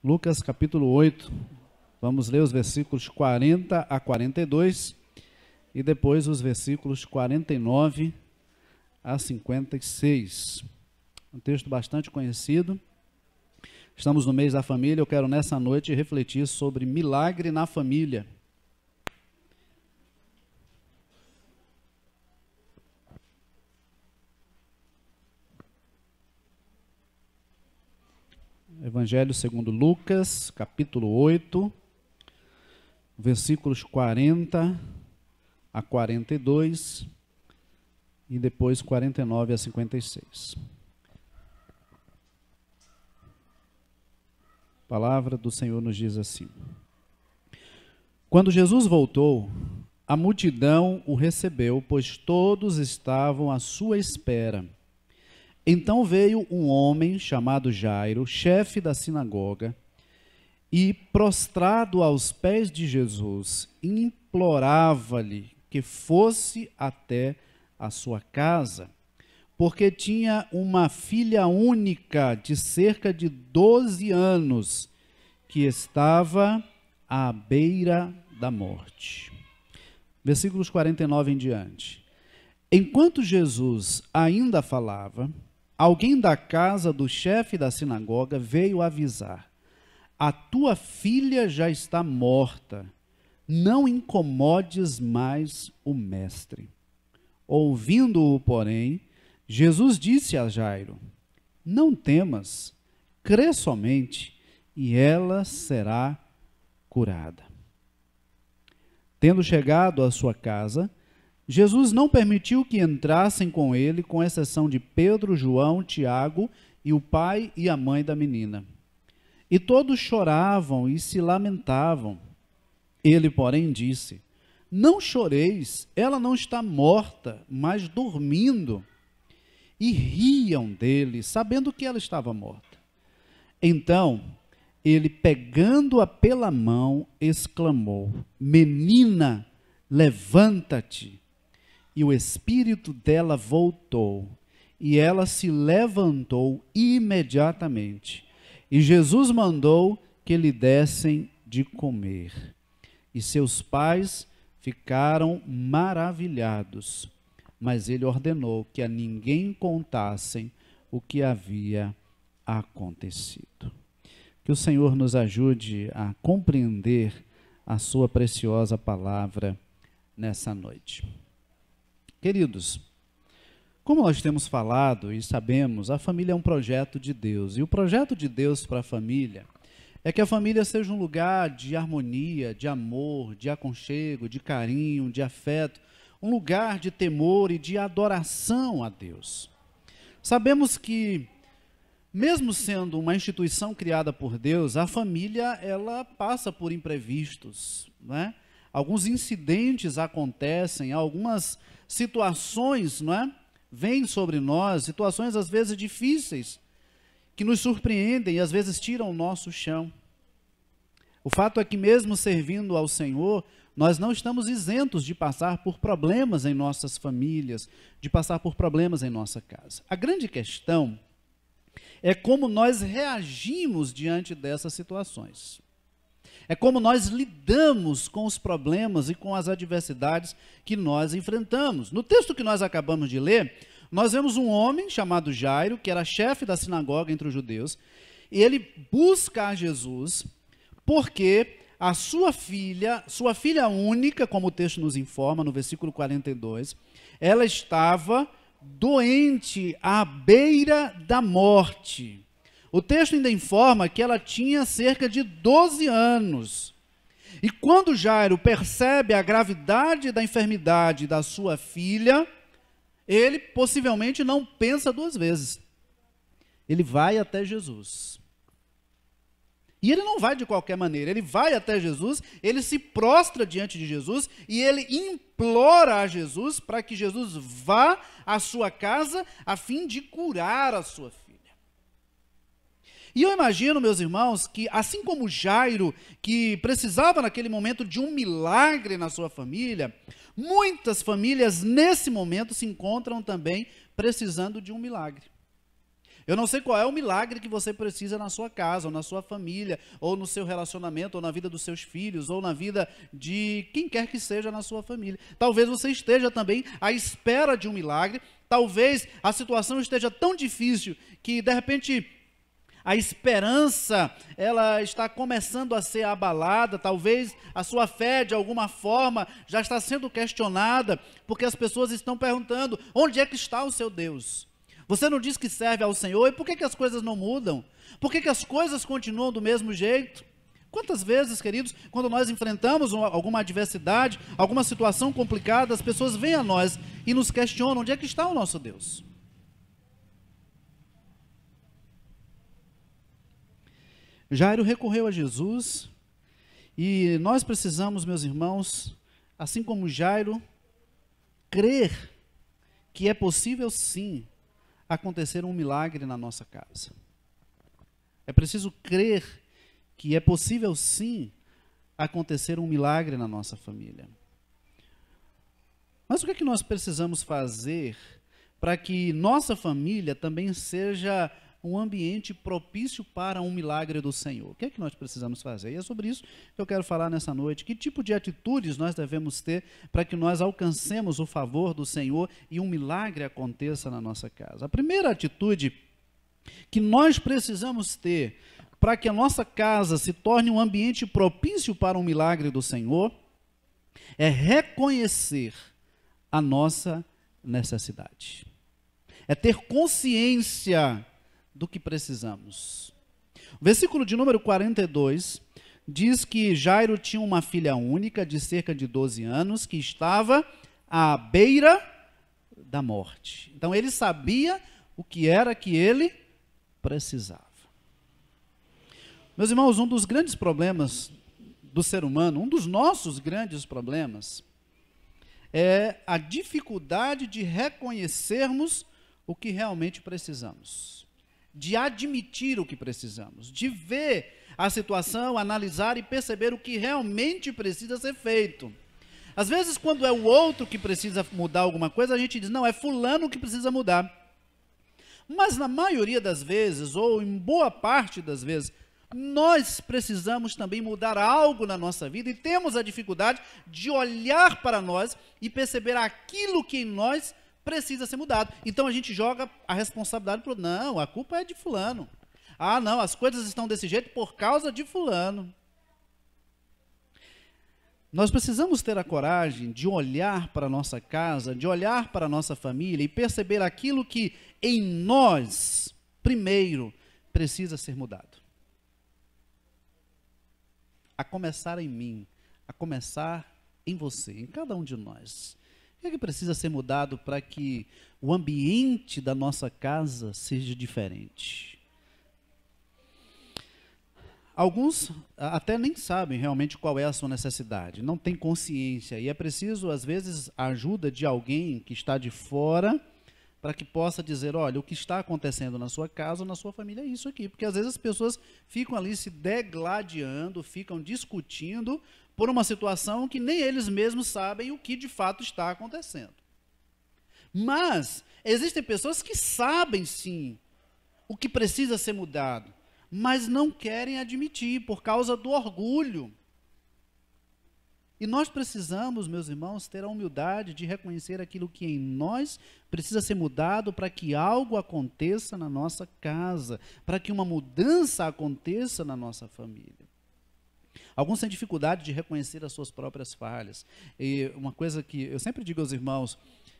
Lucas capítulo 8, vamos ler os versículos 40 a 42 e depois os versículos 49 a 56. Um texto bastante conhecido. Estamos no mês da família, eu quero nessa noite refletir sobre milagre na família. Evangelho segundo Lucas, capítulo 8, versículos 40 a 42 e depois 49 a 56. A palavra do Senhor nos diz assim: Quando Jesus voltou, a multidão o recebeu, pois todos estavam à sua espera. Então veio um homem chamado Jairo, chefe da sinagoga, e, prostrado aos pés de Jesus, implorava-lhe que fosse até a sua casa, porque tinha uma filha única de cerca de 12 anos, que estava à beira da morte. Versículos 49 em diante. Enquanto Jesus ainda falava, alguém da casa do chefe da sinagoga veio avisar: a tua filha já está morta, não incomodes mais o mestre. Ouvindo-o, porém, Jesus disse a Jairo: não temas, crê somente, e ela será curada. Tendo chegado à sua casa, Jesus não permitiu que entrassem com ele, com exceção de Pedro, João, Tiago e o pai e a mãe da menina. E todos choravam e se lamentavam. Ele, porém, disse: não choreis, ela não está morta, mas dormindo. E riam dele, sabendo que ela estava morta. Então, ele, pegando-a pela mão, exclamou: menina, levanta-te. E o espírito dela voltou, e ela se levantou imediatamente. E Jesus mandou que lhe dessem de comer. E seus pais ficaram maravilhados, mas ele ordenou que a ninguém contassem o que havia acontecido. Que o Senhor nos ajude a compreender a sua preciosa palavra nessa noite. Queridos, como nós temos falado e sabemos, a família é um projeto de Deus. E o projeto de Deus para a família é que a família seja um lugar de harmonia, de amor, de aconchego, de carinho, de afeto, um lugar de temor e de adoração a Deus. Sabemos que, mesmo sendo uma instituição criada por Deus, a família ela passa por imprevistos, né? Alguns incidentes acontecem, algumas situações, não é? Vêm sobre nós, situações às vezes difíceis, que nos surpreendem e às vezes tiram o nosso chão. O fato é que mesmo servindo ao Senhor, nós não estamos isentos de passar por problemas em nossas famílias, de passar por problemas em nossa casa. A grande questão é como nós reagimos diante dessas situações. É como nós lidamos com os problemas e com as adversidades que nós enfrentamos. No texto que nós acabamos de ler, nós vemos um homem chamado Jairo, que era chefe da sinagoga entre os judeus, e ele busca a Jesus porque a sua filha única, como o texto nos informa no versículo 42, ela estava doente à beira da morte. O texto ainda informa que ela tinha cerca de 12 anos. E quando Jairo percebe a gravidade da enfermidade da sua filha, ele possivelmente não pensa duas vezes. Ele vai até Jesus. E ele não vai de qualquer maneira, ele vai até Jesus, ele se prostra diante de Jesus e ele implora a Jesus para que Jesus vá à sua casa a fim de curar a sua filha. E eu imagino, meus irmãos, que assim como Jairo, que precisava naquele momento de um milagre na sua família, muitas famílias nesse momento se encontram também precisando de um milagre. Eu não sei qual é o milagre que você precisa na sua casa, ou na sua família, ou no seu relacionamento, ou na vida dos seus filhos, ou na vida de quem quer que seja na sua família. Talvez você esteja também à espera de um milagre, talvez a situação esteja tão difícil que, de repente, a esperança, ela está começando a ser abalada, talvez a sua fé, de alguma forma, já está sendo questionada, porque as pessoas estão perguntando, onde é que está o seu Deus? Você não diz que serve ao Senhor, e por que as coisas não mudam? Por que as coisas continuam do mesmo jeito? Quantas vezes, queridos, quando nós enfrentamos alguma adversidade, alguma situação complicada, as pessoas vêm a nós e nos questionam, onde é que está o nosso Deus? Jairo recorreu a Jesus, e nós precisamos, meus irmãos, assim como Jairo, crer que é possível sim acontecer um milagre na nossa casa. É preciso crer que é possível sim acontecer um milagre na nossa família. Mas o que é que nós precisamos fazer para que nossa família também seja um ambiente propício para um milagre do Senhor? O que é que nós precisamos fazer? E é sobre isso que eu quero falar nessa noite. Que tipo de atitudes nós devemos ter para que nós alcancemos o favor do Senhor e um milagre aconteça na nossa casa? A primeira atitude que nós precisamos ter para que a nossa casa se torne um ambiente propício para um milagre do Senhor é reconhecer a nossa necessidade. É ter consciência do que precisamos. O versículo de número 42 diz que Jairo tinha uma filha única de cerca de 12 anos que estava à beira da morte. Então ele sabia o que era que ele precisava. Meus irmãos, um dos grandes problemas do ser humano, um dos nossos grandes problemas, é a dificuldade de reconhecermos o que realmente precisamos, de admitir o que precisamos, de ver a situação, analisar e perceber o que realmente precisa ser feito. Às vezes, quando é o outro que precisa mudar alguma coisa, a gente diz, não, é fulano que precisa mudar. Mas na maioria das vezes, ou em boa parte das vezes, nós precisamos também mudar algo na nossa vida e temos a dificuldade de olhar para nós e perceber aquilo que em nós precisa ser mudado. Então a gente joga a responsabilidade para o não, a culpa é de fulano. Ah, não, as coisas estão desse jeito por causa de fulano. Nós precisamos ter a coragem de olhar para a nossa casa, de olhar para a nossa família e perceber aquilo que em nós, primeiro, precisa ser mudado. A começar em mim, a começar em você, em cada um de nós. O que é que precisa ser mudado para que o ambiente da nossa casa seja diferente? Alguns até nem sabem realmente qual é a sua necessidade, não têm consciência, e é preciso, às vezes, a ajuda de alguém que está de fora, para que possa dizer, olha, o que está acontecendo na sua casa ou na sua família é isso aqui, porque às vezes as pessoas ficam ali se degladiando, ficam discutindo por uma situação que nem eles mesmos sabem o que de fato está acontecendo. Mas existem pessoas que sabem sim o que precisa ser mudado, mas não querem admitir por causa do orgulho. E nós precisamos, meus irmãos, ter a humildade de reconhecer aquilo que em nós precisa ser mudado para que algo aconteça na nossa casa, para que uma mudança aconteça na nossa família. Alguns têm dificuldade de reconhecer as suas próprias falhas. E uma coisa que eu sempre digo aos irmãos,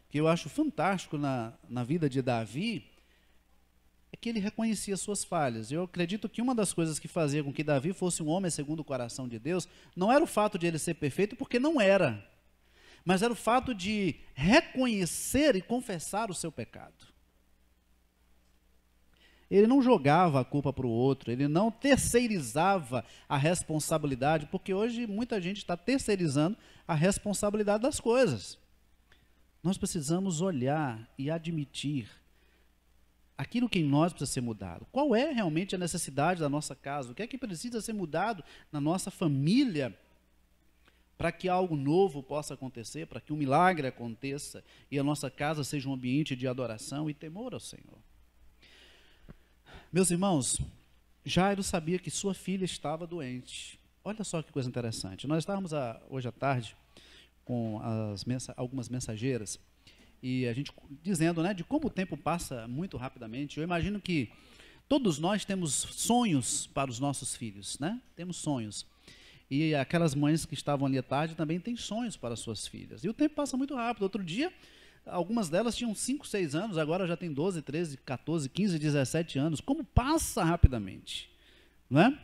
que eu acho fantástico na vida de Davi, é que ele reconhecia suas falhas. Eu acredito que uma das coisas que fazia com que Davi fosse um homem segundo o coração de Deus, não era o fato de ele ser perfeito, porque não era, mas era o fato de reconhecer e confessar o seu pecado. Ele não jogava a culpa para o outro, ele não terceirizava a responsabilidade, porque hoje muita gente está terceirizando a responsabilidade das coisas. Nós precisamos olhar e admitir aquilo que em nós precisa ser mudado. Qual é realmente a necessidade da nossa casa? O que é que precisa ser mudado na nossa família para que algo novo possa acontecer, para que um milagre aconteça e a nossa casa seja um ambiente de adoração e temor ao Senhor? Meus irmãos, Jairo sabia que sua filha estava doente. Olha só que coisa interessante. Nós estávamos hoje à tarde com algumas mensageiras e a gente dizendo, né, de como o tempo passa muito rapidamente. Eu imagino que todos nós temos sonhos para os nossos filhos, né? Temos sonhos. E aquelas mães que estavam ali à tarde também têm sonhos para as suas filhas. E o tempo passa muito rápido. Outro dia, algumas delas tinham 5, 6 anos, agora já tem 12, 13, 14, 15, 17 anos. Como passa rapidamente, não é?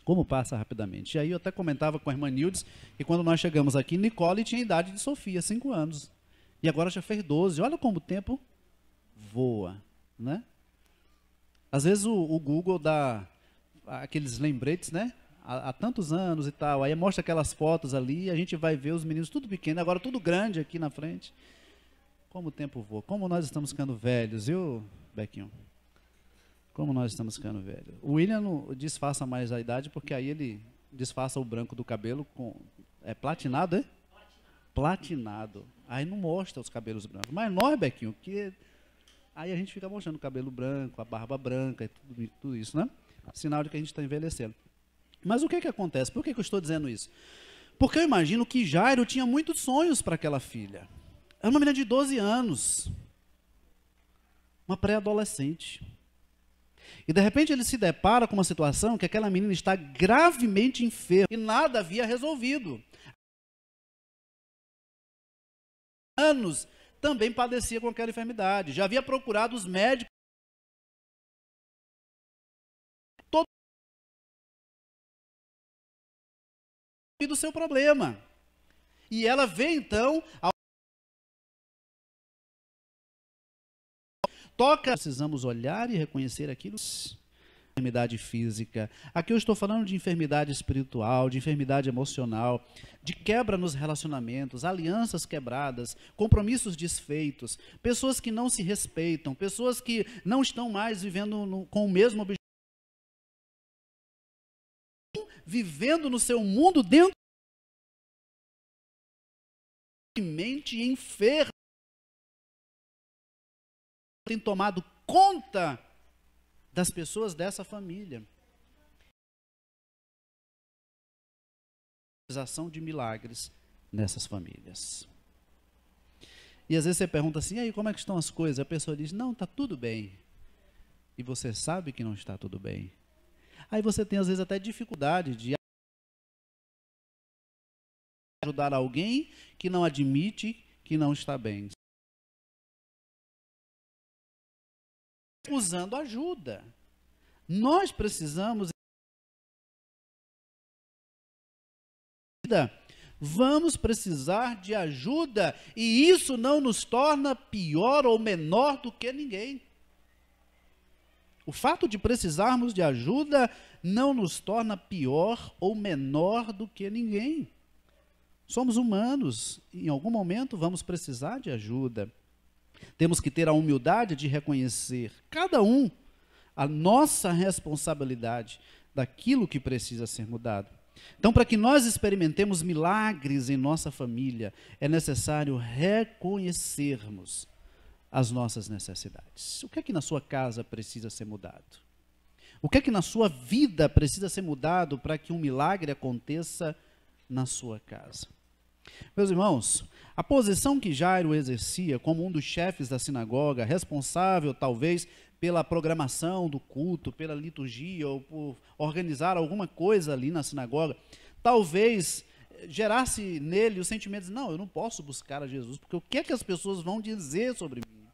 Como passa rapidamente. E aí eu até comentava com a irmã Nildes que quando nós chegamos aqui, Nicole tinha a idade de Sofia, 5 anos. E agora já fez 12. Olha como o tempo voa, né? Às vezes o Google dá aqueles lembretes, né? Há tantos anos e tal. Aí mostra aquelas fotos ali e a gente vai ver os meninos tudo pequeno, agora tudo grande aqui na frente. Como o tempo voa. Como nós estamos ficando velhos, viu, Bequinho? Como nós estamos ficando velhos. O William não disfarça mais a idade, porque aí ele disfarça o branco do cabelo com... É platinado, é? Platinado. Aí não mostra os cabelos brancos. Mas nós, Bequinho, que... Aí a gente fica mostrando o cabelo branco, a barba branca e tudo isso, né? Sinal de que a gente está envelhecendo. Mas o que acontece? Por que eu estou dizendo isso? Porque eu imagino que Jairo tinha muitos sonhos para aquela filha. Era uma menina de 12 anos. Uma pré-adolescente. E de repente ele se depara com uma situação que aquela menina está gravemente enferma e nada havia resolvido. Anos também padecia com aquela enfermidade. Já havia procurado os médicos. Do seu problema. E ela vê então precisamos olhar e reconhecer aquilo. Enfermidade física. Aqui eu estou falando de enfermidade espiritual, de enfermidade emocional, de quebra nos relacionamentos, alianças quebradas, compromissos desfeitos, pessoas que não se respeitam, pessoas que não estão mais vivendo com o mesmo objetivo, vivendo no seu mundo dentro de mente enferma, tem tomado conta das pessoas dessa família. Realização de milagres nessas famílias. E às vezes você pergunta assim, e aí, como é que estão as coisas? A pessoa diz, não, está tudo bem. E você sabe que não está tudo bem. Aí você tem às vezes até dificuldade de ajudar alguém que não admite que não está bem. Usando ajuda. Nós precisamos. Vamos precisar de ajuda e isso não nos torna pior ou menor do que ninguém. O fato de precisarmos de ajuda não nos torna pior ou menor do que ninguém. Somos humanos, em algum momento vamos precisar de ajuda. Temos que ter a humildade de reconhecer, cada um, a nossa responsabilidade daquilo que precisa ser mudado. Então, para que nós experimentemos milagres em nossa família, é necessário reconhecermos as nossas necessidades. O que é que na sua casa precisa ser mudado? O que é que na sua vida precisa ser mudado para que um milagre aconteça na sua casa? Meus irmãos, a posição que Jairo exercia como um dos chefes da sinagoga, responsável talvez pela programação do culto, pela liturgia ou por organizar alguma coisa ali na sinagoga, talvez gerasse nele o sentimento de, não, eu não posso buscar a Jesus, porque o que é que as pessoas vão dizer sobre mim?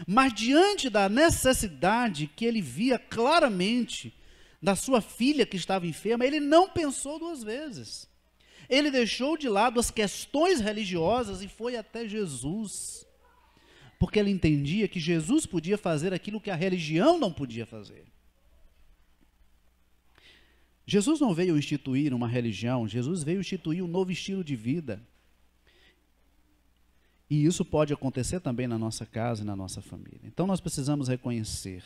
Mas diante da necessidade que ele via claramente da sua filha que estava enferma, ele não pensou duas vezes. Ele deixou de lado as questões religiosas e foi até Jesus, porque ele entendia que Jesus podia fazer aquilo que a religião não podia fazer. Jesus não veio instituir uma religião, Jesus veio instituir um novo estilo de vida. E isso pode acontecer também na nossa casa e na nossa família. Então nós precisamos reconhecer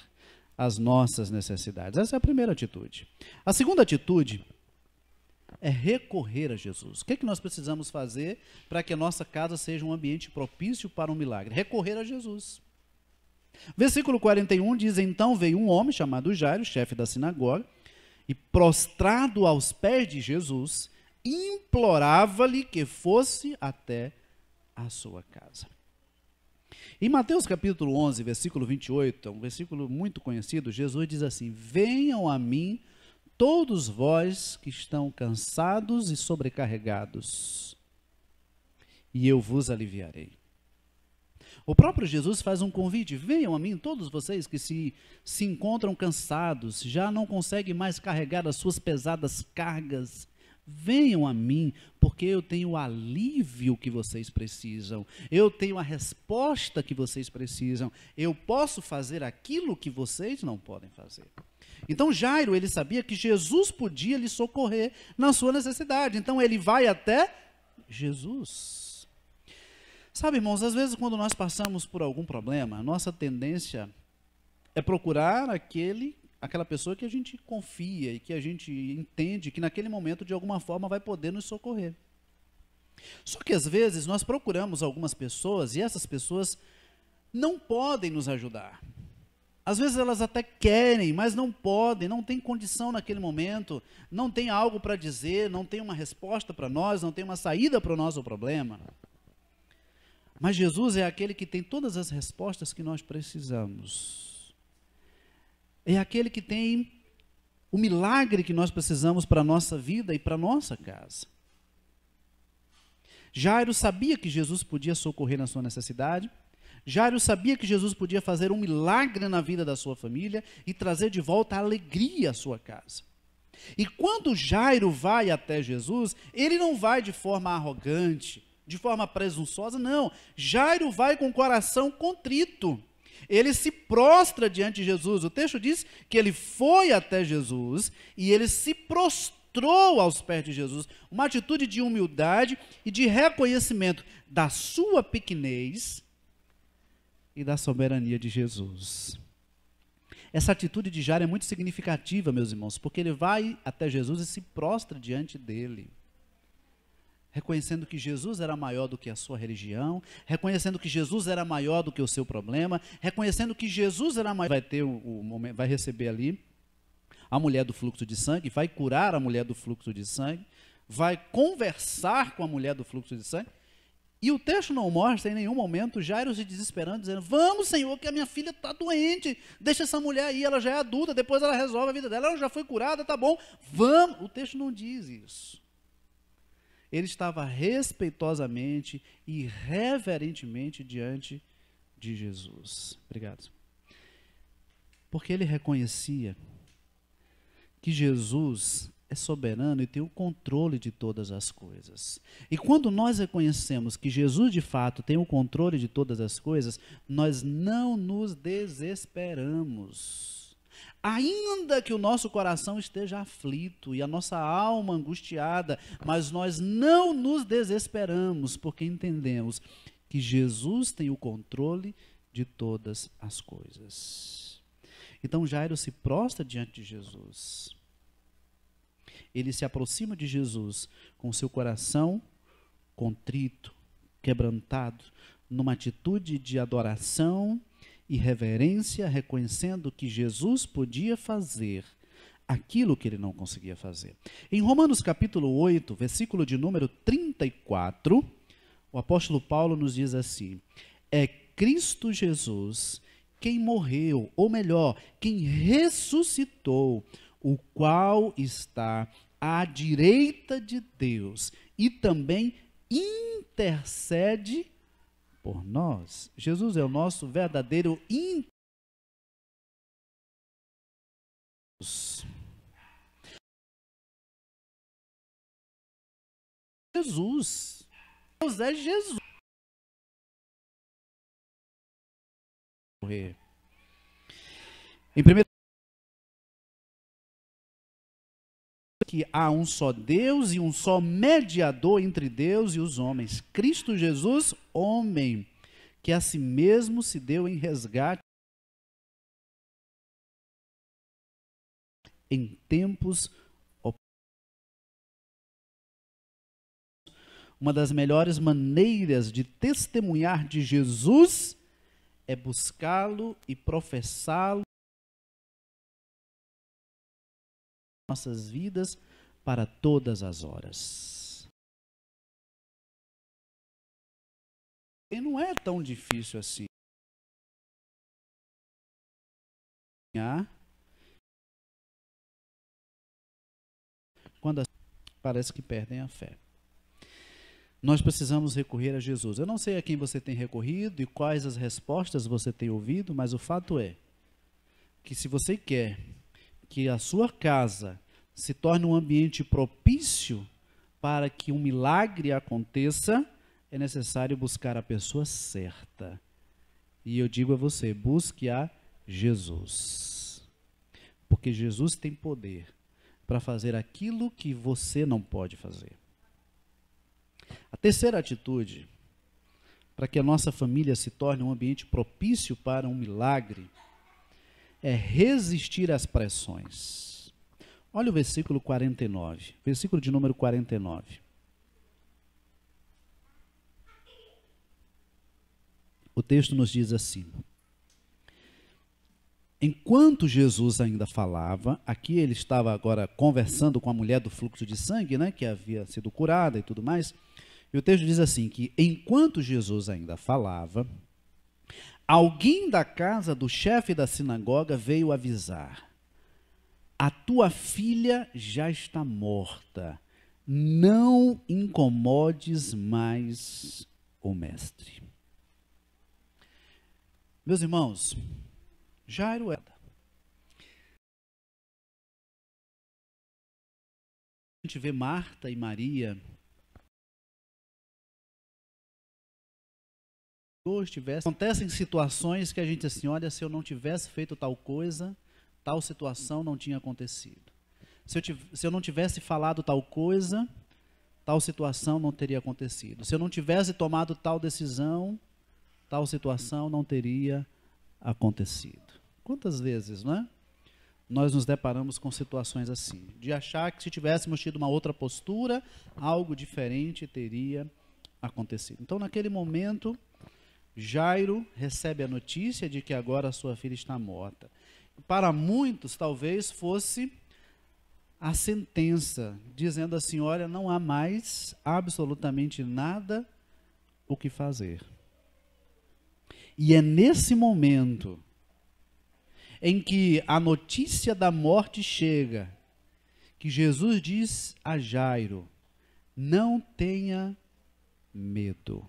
as nossas necessidades. Essa é a primeira atitude. A segunda atitude é recorrer a Jesus. O que é que nós precisamos fazer para que a nossa casa seja um ambiente propício para um milagre? Recorrer a Jesus. Versículo 41 diz: então veio um homem chamado Jairo, chefe da sinagoga, e prostrado aos pés de Jesus, implorava-lhe que fosse até a sua casa. Em Mateus capítulo 11, versículo 28, é um versículo muito conhecido, Jesus diz assim: venham a mim todos vós que estão cansados e sobrecarregados, e eu vos aliviarei. O próprio Jesus faz um convite: venham a mim todos vocês que se encontram cansados, já não conseguem mais carregar as suas pesadas cargas. Venham a mim, porque eu tenho o alívio que vocês precisam, eu tenho a resposta que vocês precisam, eu posso fazer aquilo que vocês não podem fazer. Então Jairo, ele sabia que Jesus podia lhe socorrer na sua necessidade, então ele vai até Jesus. Sabe, irmãos, às vezes quando nós passamos por algum problema, a nossa tendência é procurar aquela pessoa que a gente confia e que a gente entende que naquele momento de alguma forma vai poder nos socorrer. Só que às vezes nós procuramos algumas pessoas e essas pessoas não podem nos ajudar. Às vezes elas até querem, mas não podem, não tem condição naquele momento, não tem algo para dizer, não tem uma resposta para nós, não tem uma saída para o nosso problema. Mas Jesus é aquele que tem todas as respostas que nós precisamos. É aquele que tem o milagre que nós precisamos para a nossa vida e para a nossa casa. Jairo sabia que Jesus podia socorrer na sua necessidade. Jairo sabia que Jesus podia fazer um milagre na vida da sua família e trazer de volta a alegria à sua casa. E quando Jairo vai até Jesus, ele não vai de forma arrogante, de forma presunçosa, não. Jairo vai com o coração contrito. Ele se prostra diante de Jesus. O texto diz que ele foi até Jesus e ele se prostrou aos pés de Jesus. Uma atitude de humildade e de reconhecimento da sua pequenez e da soberania de Jesus. Essa atitude de Jairo é muito significativa, meus irmãos, porque ele vai até Jesus e se prostra diante dele, reconhecendo que Jesus era maior do que a sua religião, reconhecendo que Jesus era maior do que o seu problema, reconhecendo que Jesus era maior. Vai ter vai receber ali a mulher do fluxo de sangue, vai curar a mulher do fluxo de sangue, vai conversar com a mulher do fluxo de sangue. E o texto não mostra em nenhum momento Jairo se desesperando, dizendo: vamos, Senhor, que a minha filha está doente, deixa essa mulher aí, ela já é adulta, depois ela resolve a vida dela, ela já foi curada, tá bom, vamos. O texto não diz isso. Ele estava respeitosamente e reverentemente diante de Jesus. Obrigado. Porque ele reconhecia que Jesus é soberano e tem o controle de todas as coisas. E quando nós reconhecemos que Jesus de fato tem o controle de todas as coisas, nós não nos desesperamos. Ainda que o nosso coração esteja aflito e a nossa alma angustiada, mas nós não nos desesperamos, porque entendemos que Jesus tem o controle de todas as coisas. Então Jairo se prostra diante de Jesus. Ele se aproxima de Jesus com seu coração contrito, quebrantado, numa atitude de adoração e reverência, reconhecendo que Jesus podia fazer aquilo que ele não conseguia fazer. Em Romanos capítulo 8, versículo de número 34, o apóstolo Paulo nos diz assim: é Cristo Jesus quem morreu, ou melhor, quem ressuscitou, o qual está à direita de Deus e também intercede por nós. Jesus é o nosso verdadeiro Jesus. Deus é Jesus. Em primeiro que há um só Deus e um só mediador entre Deus e os homens, Cristo Jesus, homem, que a si mesmo se deu em resgate em tempos opostos. Uma das melhores maneiras de testemunhar de Jesus é buscá-lo e professá-lo em nossas vidas para todas as horas. E não é tão difícil assim. Quando parece que perdem a fé. Nós precisamos recorrer a Jesus. Eu não sei a quem você tem recorrido e quais as respostas você tem ouvido, mas o fato é que se você quer que a sua casa se torne um ambiente propício para que um milagre aconteça, é necessário buscar a pessoa certa. E eu digo a você, busque a Jesus. Porque Jesus tem poder para fazer aquilo que você não pode fazer. A terceira atitude, para que a nossa família se torne um ambiente propício para um milagre, é resistir às pressões. Olha o versículo 49, versículo de número 49. O texto nos diz assim: enquanto Jesus ainda falava, aqui ele estava agora conversando com a mulher do fluxo de sangue, né, que havia sido curada e tudo mais, e o texto diz assim, que enquanto Jesus ainda falava, alguém da casa do chefe da sinagoga veio avisar: a tua filha já está morta, não incomodes mais o mestre. Meus irmãos, Jairo era. A gente vê Marta e Maria. Acontecem situações que a gente assim, olha, se eu não tivesse feito tal coisa, tal situação não tinha acontecido. Se eu não tivesse falado tal coisa, tal situação não teria acontecido. Se eu não tivesse tomado tal decisão, tal situação não teria acontecido. Quantas vezes, não é? Nós nos deparamos com situações assim, de achar que se tivéssemos tido uma outra postura, algo diferente teria acontecido. Então, naquele momento, Jairo recebe a notícia de que agora a sua filha está morta. Para muitos, talvez fosse a sentença, dizendo assim, olha, não há mais absolutamente nada o que fazer. E é nesse momento em que a notícia da morte chega, que Jesus diz a Jairo: não tenha medo,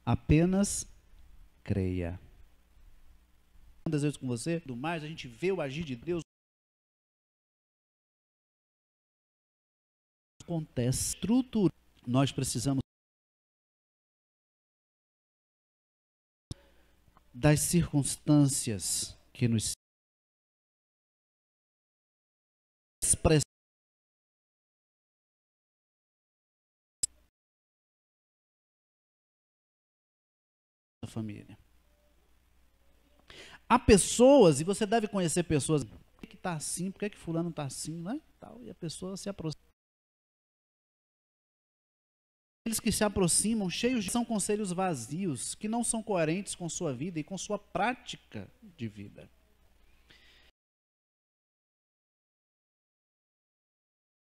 apenas creia. Um desejo com você, do mais, a gente vê o agir de Deus. Acontece, estrutura. Nós precisamos das circunstâncias que nos expressam a família. Há pessoas, e você deve conhecer pessoas, por que está assim, por que fulano está assim, né? E a pessoa se aproxima. Aqueles que se aproximam, cheios de são conselhos vazios, que não são coerentes com sua vida e com sua prática de vida.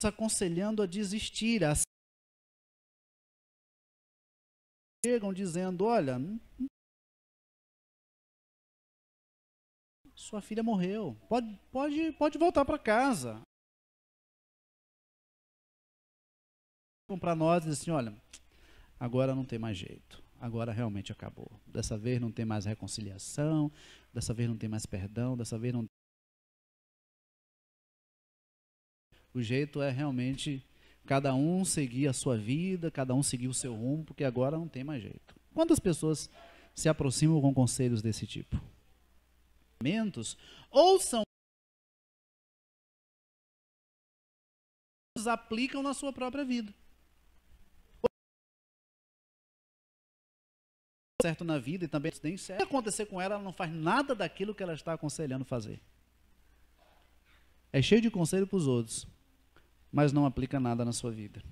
Aconselhando a desistir, chegam dizendo, olha, sua filha morreu, pode voltar para casa. Para nós, diz assim, olha, agora não tem mais jeito, agora realmente acabou. Dessa vez não tem mais reconciliação, dessa vez não tem mais perdão, dessa vez não. O jeito é realmente cada um seguir a sua vida, cada um seguir o seu rumo, porque agora não tem mais jeito. Quantas pessoas se aproximam com conselhos desse tipo? Ou são aplicam na sua própria vida. Certo na vida e também nem certo. Se acontecer com ela, ela não faz nada daquilo que ela está aconselhando fazer. É cheio de conselho para os outros, mas não aplica nada na sua vida.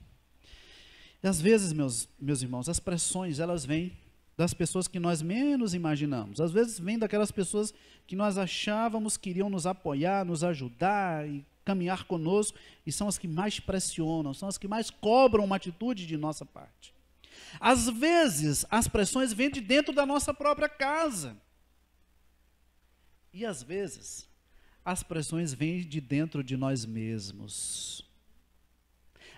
E às vezes, meus irmãos, as pressões, elas vêm das pessoas que nós menos imaginamos. Às vezes vem daquelas pessoas que nós achávamos que iriam nos apoiar, nos ajudar e caminhar conosco, e são as que mais pressionam, são as que mais cobram uma atitude de nossa parte. Às vezes, as pressões vêm de dentro da nossa própria casa. E às vezes, as pressões vêm de dentro de nós mesmos.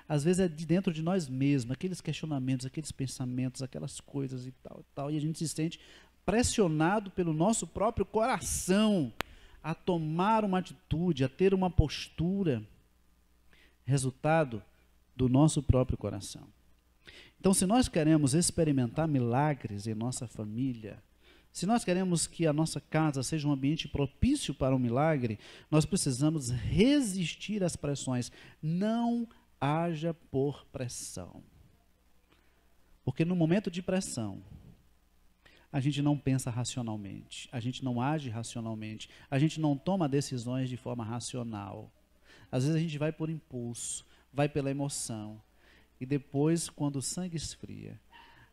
Às vezes é de dentro de nós mesmos, aqueles questionamentos, aqueles pensamentos, aquelas coisas e tal, e a gente se sente pressionado pelo nosso próprio coração a tomar uma atitude, a ter uma postura, resultado do nosso próprio coração. Então, se nós queremos experimentar milagres em nossa família, se nós queremos que a nossa casa seja um ambiente propício para um milagre, nós precisamos resistir às pressões. Não haja por pressão. Porque no momento de pressão, a gente não pensa racionalmente, a gente não age racionalmente, a gente não toma decisões de forma racional. Às vezes a gente vai por impulso, vai pela emoção, e depois, quando o sangue esfria,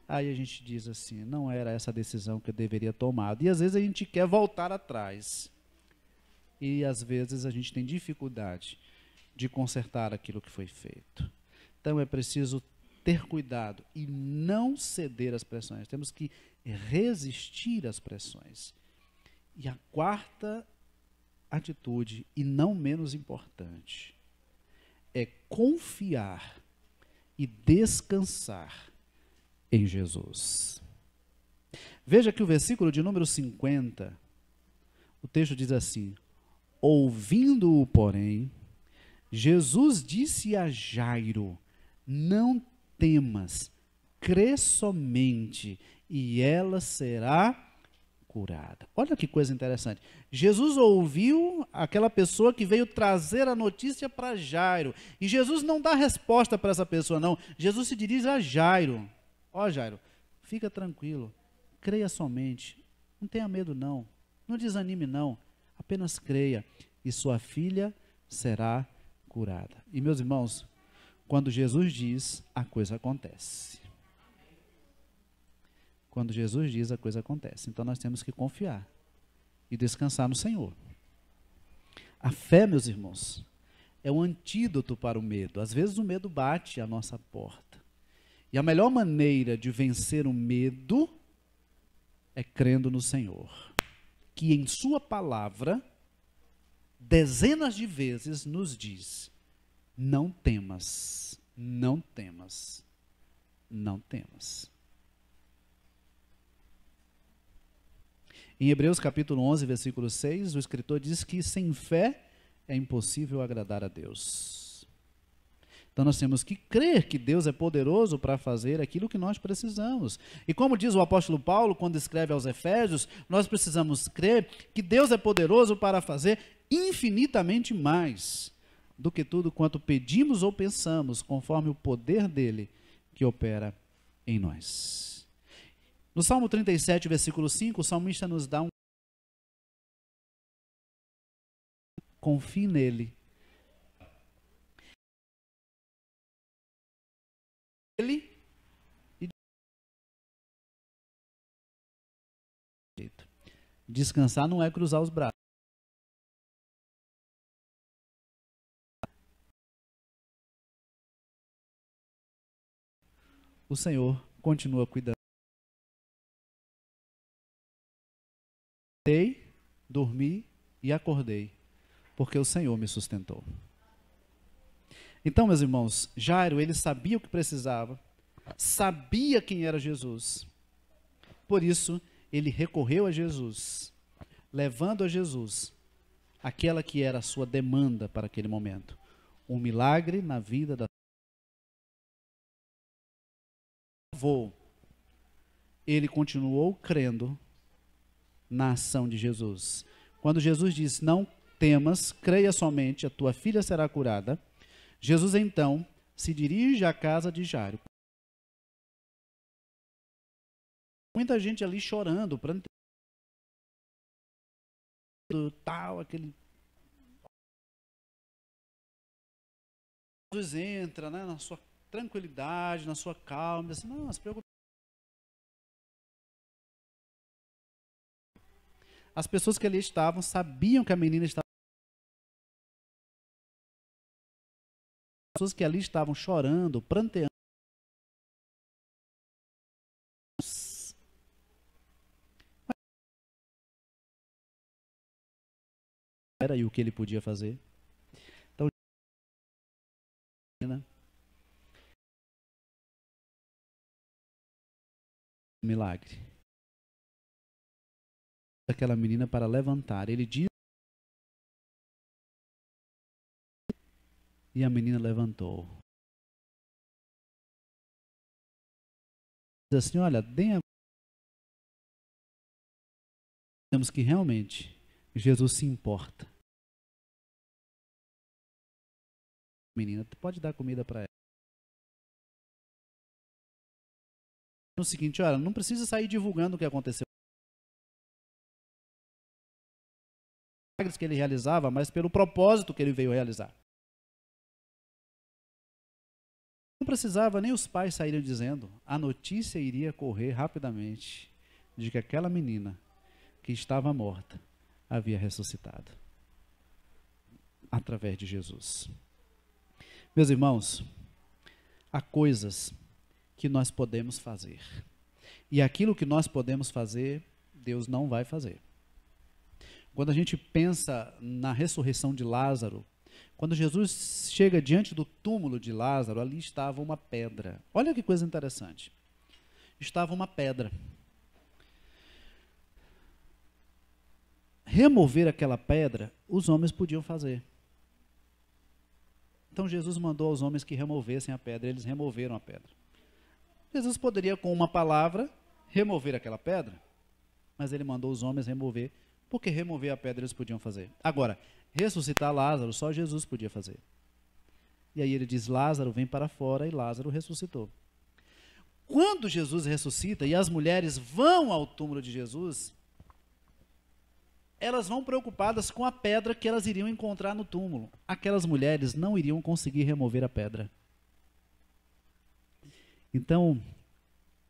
aí a gente diz assim, não era essa a decisão que eu deveria tomar. E às vezes a gente quer voltar atrás. E às vezes a gente tem dificuldade de consertar aquilo que foi feito. Então é preciso ter cuidado e não ceder às pressões. Temos que resistir às pressões. E a quarta atitude, e não menos importante, é confiar e descansar em Jesus. Veja que o versículo de número 50, o texto diz assim: ouvindo-o, porém, Jesus disse a Jairo: não temas, crê somente, e ela será curada. Olha que coisa interessante. Jesus ouviu aquela pessoa que veio trazer a notícia para Jairo. E Jesus não dá resposta para essa pessoa, não. Jesus se dirige a Jairo. Ó, Jairo, fica tranquilo, creia somente. Não tenha medo, não. Não desanime, não. Apenas creia, e sua filha será curada. E, meus irmãos, quando Jesus diz, a coisa acontece. Quando Jesus diz, a coisa acontece. Então nós temos que confiar e descansar no Senhor. A fé, meus irmãos, é um antídoto para o medo. Às vezes o medo bate à nossa porta. E a melhor maneira de vencer o medo é crendo no Senhor, que em sua palavra, dezenas de vezes nos diz: não temas, não temas, não temas. Em Hebreus capítulo 11, versículo 6, o escritor diz que sem fé é impossível agradar a Deus. Então nós temos que crer que Deus é poderoso para fazer aquilo que nós precisamos. E como diz o apóstolo Paulo, quando escreve aos Efésios, nós precisamos crer que Deus é poderoso para fazer infinitamente mais do que tudo quanto pedimos ou pensamos, conforme o poder dele que opera em nós. No Salmo 37, versículo 5, o salmista nos dá confie nele. Ele e descansar não é cruzar os braços. O Senhor continua cuidando. Dormi e acordei, porque o Senhor me sustentou. Então, meus irmãos, Jairo, ele sabia o que precisava, sabia quem era Jesus. Por isso, ele recorreu a Jesus, levando a Jesus aquela que era a sua demanda para aquele momento. Um milagre na vida da avô. Ele continuou crendo na ação de Jesus. Quando Jesus disse, não temas, creia somente, a tua filha será curada, Jesus então se dirige à casa de Jairo. Muita gente ali chorando, pranteando, tal, aquele... Jesus entra, né, na sua tranquilidade, na sua calma, diz assim, não, se preocupe. As pessoas que ali estavam sabiam que a menina estava. As pessoas que ali estavam chorando, pranteando. Era aí o que ele podia fazer. Então, milagre. Aquela menina para levantar. Ele diz. E a menina levantou. Diz assim, olha, temos que realmente Jesus se importa. Menina, pode dar comida para ela. No seguinte, olha, não precisa sair divulgando o que aconteceu. Que ele realizava, mas pelo propósito que ele veio realizar. Não precisava nem os pais saírem dizendo, a notícia iria correr rapidamente de que aquela menina que estava morta havia ressuscitado através de Jesus. Meus irmãos, há coisas que nós podemos fazer. E aquilo que nós podemos fazer, Deus não vai fazer. Quando a gente pensa na ressurreição de Lázaro, quando Jesus chega diante do túmulo de Lázaro, ali estava uma pedra. Olha que coisa interessante. Estava uma pedra. Remover aquela pedra, os homens podiam fazer. Então Jesus mandou aos homens que removessem a pedra, eles removeram a pedra. Jesus poderia, com uma palavra, remover aquela pedra, mas ele mandou os homens remover, porque remover a pedra eles podiam fazer. Agora, ressuscitar Lázaro, só Jesus podia fazer. E aí ele diz, Lázaro vem para fora, e Lázaro ressuscitou. Quando Jesus ressuscita e as mulheres vão ao túmulo de Jesus, elas vão preocupadas com a pedra que elas iriam encontrar no túmulo. Aquelas mulheres não iriam conseguir remover a pedra. Então,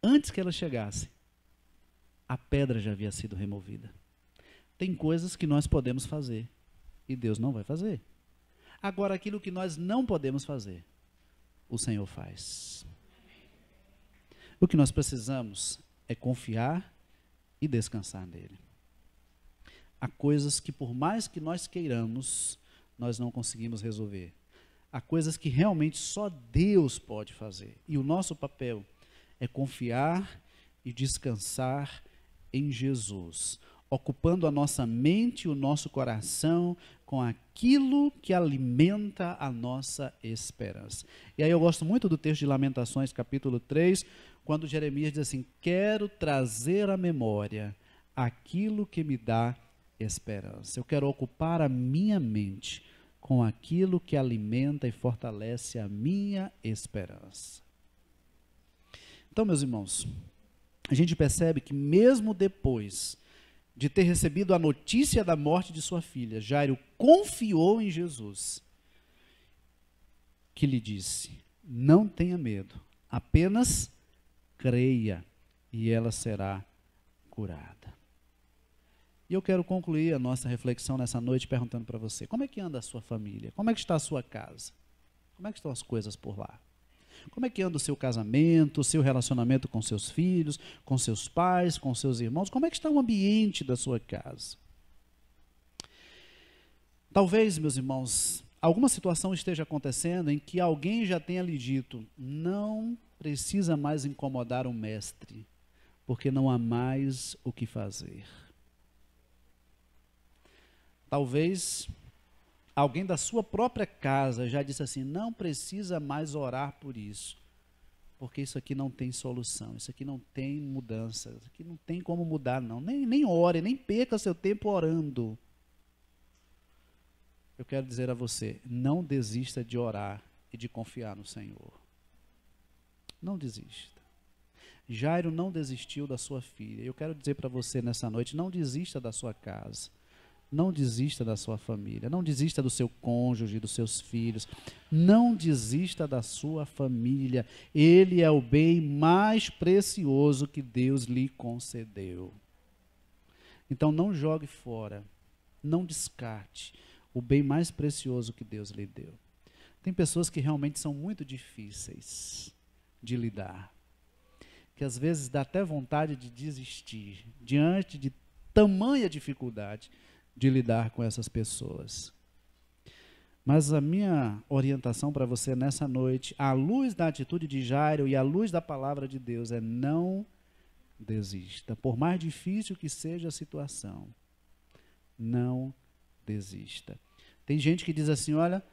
antes que elas chegassem, a pedra já havia sido removida. Tem coisas que nós podemos fazer e Deus não vai fazer. Agora, aquilo que nós não podemos fazer, o Senhor faz. O que nós precisamos é confiar e descansar nele. Há coisas que, por mais que nós queiramos, nós não conseguimos resolver. Há coisas que realmente só Deus pode fazer. E o nosso papel é confiar e descansar em Jesus, ocupando a nossa mente e o nosso coração com aquilo que alimenta a nossa esperança. E aí eu gosto muito do texto de Lamentações, capítulo 3, quando Jeremias diz assim, quero trazer à memória aquilo que me dá esperança. Eu quero ocupar a minha mente com aquilo que alimenta e fortalece a minha esperança. Então, meus irmãos, a gente percebe que mesmo depois de ter recebido a notícia da morte de sua filha, Jairo confiou em Jesus, que lhe disse, não tenha medo, apenas creia e ela será curada. E eu quero concluir a nossa reflexão nessa noite perguntando para você, como é que anda a sua família? Como é que está a sua casa? Como é que estão as coisas por lá? Como é que anda o seu casamento, o seu relacionamento com seus filhos, com seus pais, com seus irmãos? Como é que está o ambiente da sua casa? Talvez, meus irmãos, alguma situação esteja acontecendo em que alguém já tenha lhe dito, não precisa mais incomodar o mestre, porque não há mais o que fazer. Talvez alguém da sua própria casa já disse assim, não precisa mais orar por isso, porque isso aqui não tem solução, isso aqui não tem mudança, isso aqui não tem como mudar não, nem ore, nem perca seu tempo orando. Eu quero dizer a você, não desista de orar e de confiar no Senhor. Não desista. Jairo não desistiu da sua filha. Eu quero dizer para você nessa noite, não desista da sua casa. Não desista da sua família, não desista do seu cônjuge, dos seus filhos, não desista da sua família. Ele é o bem mais precioso que Deus lhe concedeu. Então não jogue fora, não descarte o bem mais precioso que Deus lhe deu. Tem pessoas que realmente são muito difíceis de lidar, que às vezes dá até vontade de desistir, diante de tamanha dificuldade de lidar com essas pessoas. Mas a minha orientação para você nessa noite, à luz da atitude de Jairo e à luz da palavra de Deus, é não desista. Por mais difícil que seja a situação, não desista. Tem gente que diz assim, olha,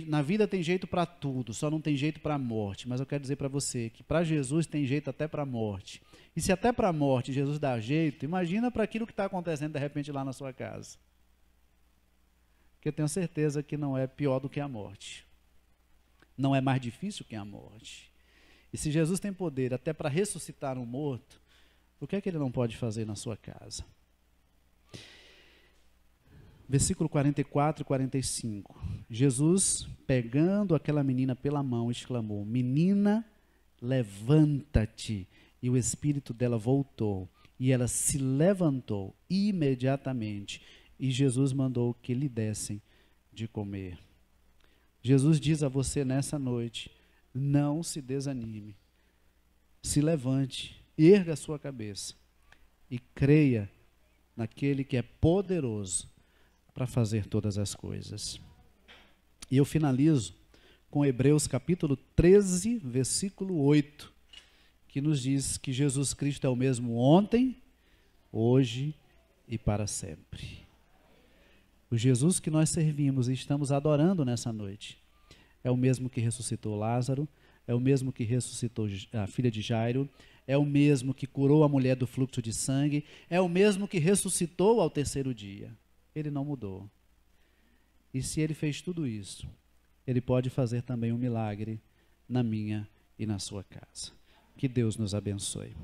na vida tem jeito para tudo, só não tem jeito para a morte. Mas eu quero dizer para você que para Jesus tem jeito até para a morte. E se até para a morte Jesus dá jeito, imagina para aquilo que está acontecendo de repente lá na sua casa. Que eu tenho certeza que não é pior do que a morte. Não é mais difícil que a morte. E se Jesus tem poder até para ressuscitar um morto, o que é que ele não pode fazer na sua casa? Versículo 44 e 45. Jesus, pegando aquela menina pela mão, exclamou: menina, levanta-te. E o espírito dela voltou. E ela se levantou imediatamente. E Jesus mandou que lhe dessem de comer. Jesus diz a você nessa noite: não se desanime. Se levante, erga a sua cabeça e creia naquele que é poderoso para fazer todas as coisas. E eu finalizo com Hebreus capítulo 13, versículo 8, que nos diz que Jesus Cristo é o mesmo ontem, hoje e para sempre. O Jesus que nós servimos e estamos adorando nessa noite é o mesmo que ressuscitou Lázaro, é o mesmo que ressuscitou a filha de Jairo, é o mesmo que curou a mulher do fluxo de sangue, é o mesmo que ressuscitou ao terceiro dia. Ele não mudou. E se ele fez tudo isso, ele pode fazer também um milagre na minha e na sua casa. Que Deus nos abençoe.